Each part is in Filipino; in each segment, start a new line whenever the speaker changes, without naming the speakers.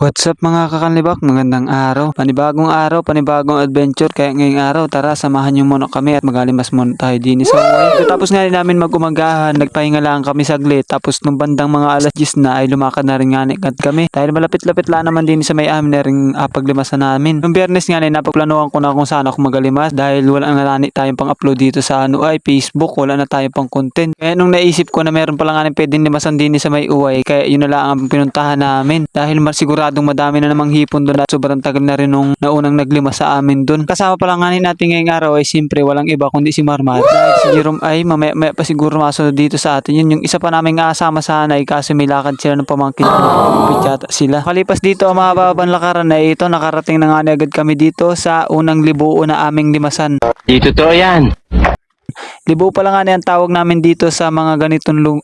What's up mga kakanlibak? Magandang araw. Panibagong panibagong adventure. Kaya ngayong araw, tara samahan niyo muna kami at magalimas muna tayo din sa uwi. Tapos nga rin namin mag-umagahan, nagpahinga lang kami saglit. Tapos nung bandang mga alas 10 na ay lumakad na rin nga kami. Dahil malapit-lapit lang naman din sa may amin na rin paglimasan namin. Nung Biyernes nga rin napagplanuhan ko na kung saan ako magalimas dahil wala na tayong pang upload dito sa Facebook. Wala na tayong pang content. Kaya nung naisip ko na meron pala nga rin pwedeng limasan din sa may uwi, kaya yun na lang ang pinuntahan namin. Dahil siguradong madami na namang hipon doon at sobrang tagal na rin nung naunang naglima sa amin doon. Kasama pala nga natin ngayong araw ay siyempre walang iba kundi si Marmat. Dahil si Jerome ay mamaya pa siguro masunod dito sa atin. Yun yung isa pa namin kasama sana ay kasi may lakad sila ng pamangkin. Pichata sila. Kalipas dito ang mahababang lakaran na ito, nakarating na nga agad kami dito sa unang libuo na aming limasan.
Di totoo yan.
Libo pa lang nga ang tawag namin dito sa mga ganitong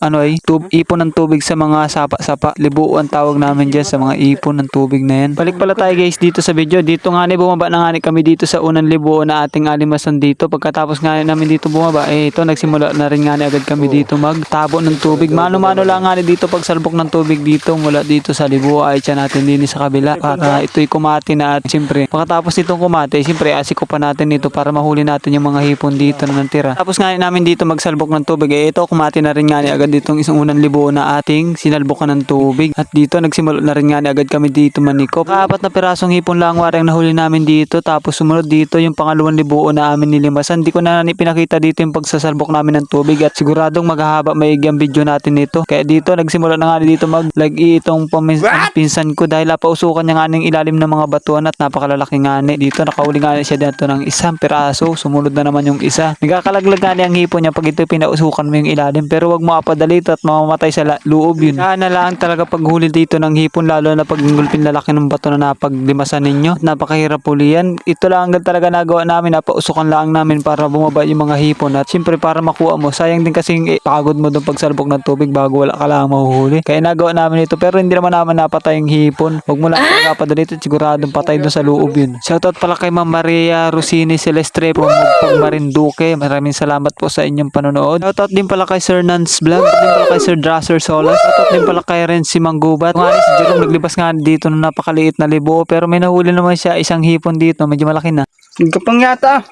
ipon ng tubig sa mga sapa-sapa. Libo ang tawag namin dyan sa mga ipon ng tubig na yan. Balik pala tayo guys dito sa video. Dito nga bumaba na nga kami dito sa unang libo na ating alimasan dito. Pagkatapos nga namin dito bumaba, ito nagsimula na rin nga agad kami dito magtabo ng tubig. Mano-mano lang nga dito pagsalbok ng tubig dito mula dito sa libo ay tiyan natin din sa kabila para ito'y kumati na at siyempre pagkatapos itong kumati, siyempre asiko pa natin ito para mahuli natin yung mga hipon dito na natira. Tapos nga namin dito magsalbok ng tubig. Ito kumati na rin nga agad ditong isang unang libo na ating sinalbokan ng tubig. At dito nagsimula na rin nga agad kami dito manikop. Apat na pirasong hipon lang warang nahuli namin dito. Tapos sumunod dito yung pangalawang libo na amin nilimasan. Di ko na pinakita dito yung pagsasalbok namin ng tubig at siguradong maghahaba maigi ang video natin nito. Kaya dito nagsimula na nga dito maglagi itong pinsan ko dahil napausukan niya nga ng ilalim ng mga batuan at napakalalaki nga dito. Nakahuli nga siya dito ng isang piraso. Sumunod na naman yung isa. Nagkakalaglag nga ang hipon niya pag ito pinausukan mo yung ilalim pero wag mo apadalito at mamamatay sa loob yun. Kaya na lang talaga paghuli dito ng hipon lalo na pag ngulpin lalaki ng bato na napaglimasan ninyo. Napakahirap huli yan. Ito lang talaga nagawa namin, napausukan lang namin para bumaba yung mga hipon at siyempre para makuha mo. Sayang din kasing pagod mo doon pagsalbok ng tubig bago wala ka lang mahuhuli. Kaya nagawa namin ito pero hindi naman napatay yung hipon. Wag mo lang apadalito at siguradong patay doon sa loob yun. Shoutout pala kay Ma'am Maria Rosini Celestre from Marinduque. Maraming salamat po sa inyong panonood. Shoutout din pala kay Sir Nance Vlog. Shoutout din pala kay Sir Drasser Solas. Shoutout din pala kay Renzi Manggubat. Nga si Jerome naglibas nga dito ng napakaliit na libo pero may nahuli naman siya isang hipon dito. Medyo malaki na.
Kapang yata.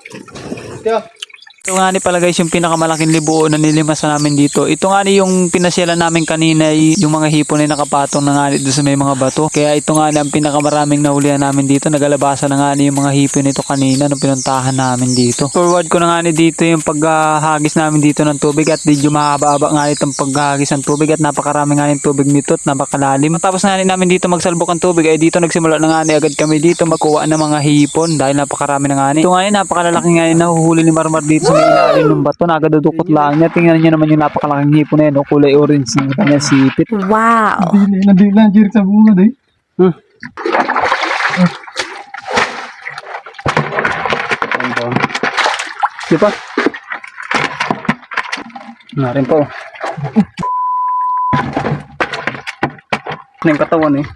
Ito nga pala guys yung pinakamalaking libo na nilimasan namin dito. Ito nga yung pinasyalan namin kanina yung mga hipon ay nakapatong na nga doon sa may mga bato. Kaya ito nga ang pinakamaraming nahulihan namin dito. Nagalabasan na nga yung mga hipon nito kanina nung pinuntahan namin dito. Forward ko na nga dito yung paghahagis namin dito ng tubig at medyo mahaba-haba nga itong paghahagis ng tubig at napakarami nga yung tubig nito at napakalalim. Tapos nga namin dito magsalbok ang tubig ay dito nagsimula na nga agad kami dito magkuha ng mga hipon dahil napakarami na nga ito nga napakalalaki nga nahuhuli ni Marmar dito may ilalim ng bato, nagadudukot lang niya. Tingnan niyo naman yung napakalaking hipon na yun, kulay orange ng kanyang sipit.
Wow!
Nadila, Jerry, sa bunga day.
Di ba? Narin po. Yung katawan eh.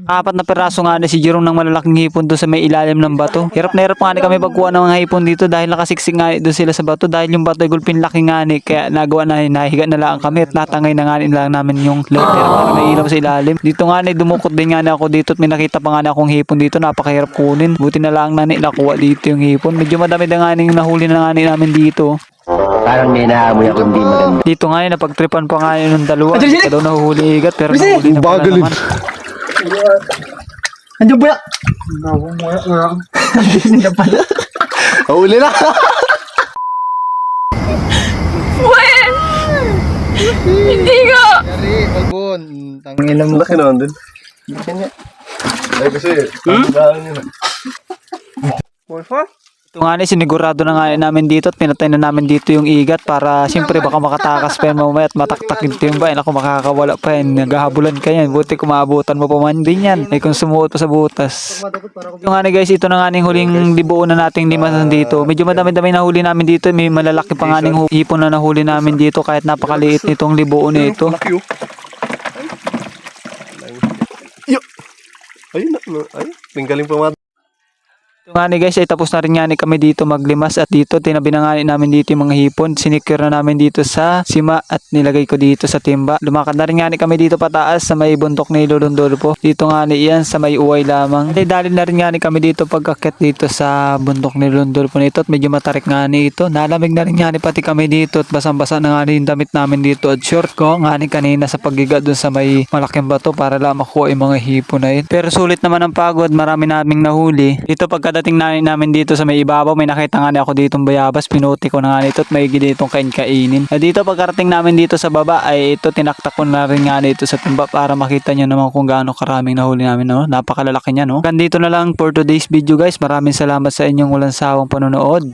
Apat na peraso nga si Jerome ng malalaking hipon doon sa may ilalim ng bato. Hirap na hirap nga kami pagkuha ng mga hipon dito dahil nakasiksik nga doon sila sa bato dahil yung bato ay gulpin laki nga kaya nagawa na nahiga na lang kami at natangay na nga lang namin yung letter para may ilaw sa ilalim. Dito nga dumukot din nga ako dito at may nakita pa nga akong hipon dito, napakahirap kunin. Buti na lang nakuha dito yung hipon. Medyo madami na nga nahuli na nga namin dito.
Parang may naamoy ako hindi maganda.
Dito nga napagtripan pa nga ng dalawa. Ika daw nahuhuli igat pero nahuli na pala naman.
Andiyan ba? Gawang mo. Hindi pala.
Huli na!
When? Hindi ko!
Jerry, Balbon. Tangin mo.
Laki naman din. Ay kasi, pagdaan nyo na.
Ito nga sinigurado na nga namin dito at pinatay na namin dito yung igat para siyempre baka makatakas pa yan mamaya at mataktakin ito yung bayan. Ako makakawala pa yan. Naghahabulan ka yan. Buti kung maabutan mo pa man din yan. Ay kung sumuot pa sa butas. Ito nga guys, ito na nga huling libuo na nating limasan dito. Medyo madami-dami na huli namin dito. May malalaki pa nga hipon na nahuli namin dito kahit napakaliit nitong libuo na ito.
Ayun na, ayun. Tinggaling pa
Ito nga ni guys ay tapos na rin nga ni kami dito maglimas at dito tinabi na nga ni namin dito yung mga hipon. Sinicure na namin dito sa sima at nilagay ko dito sa timba. Lumakad na rin nga ni kami dito pataas sa may bundok ni Lulundolpo. Dito nga ni iyan sa may uway lamang. At dali na rin nga ni kami dito pagkakit dito sa bundok ni Lulundolpo nito at medyo matarik nga ni ito. Nalamig na rin nga ni pati kami dito at basang-basa na nga ni yung damit namin dito at short ko nga ni kanina sa paggiga dun sa may malaking bato para lang makuha yung mga hipon na yun. Pero sulit naman ang pagod, marami naming nahuli. Dito pagkadating namin dito sa may ibabaw, may nakita nga ni ako ditong bayabas, pinuti ko na nga nito at may ditong kain-kainin. At dito pagkarating namin dito sa baba ay ito tinaktak ko na rin nga dito sa timba para makita nyo naman kung gaano karaming nahuli namin, no? Napakalalaki niya, no? Hanggang dito na lang for today's video guys. Maraming salamat sa inyong walang sawang panonood.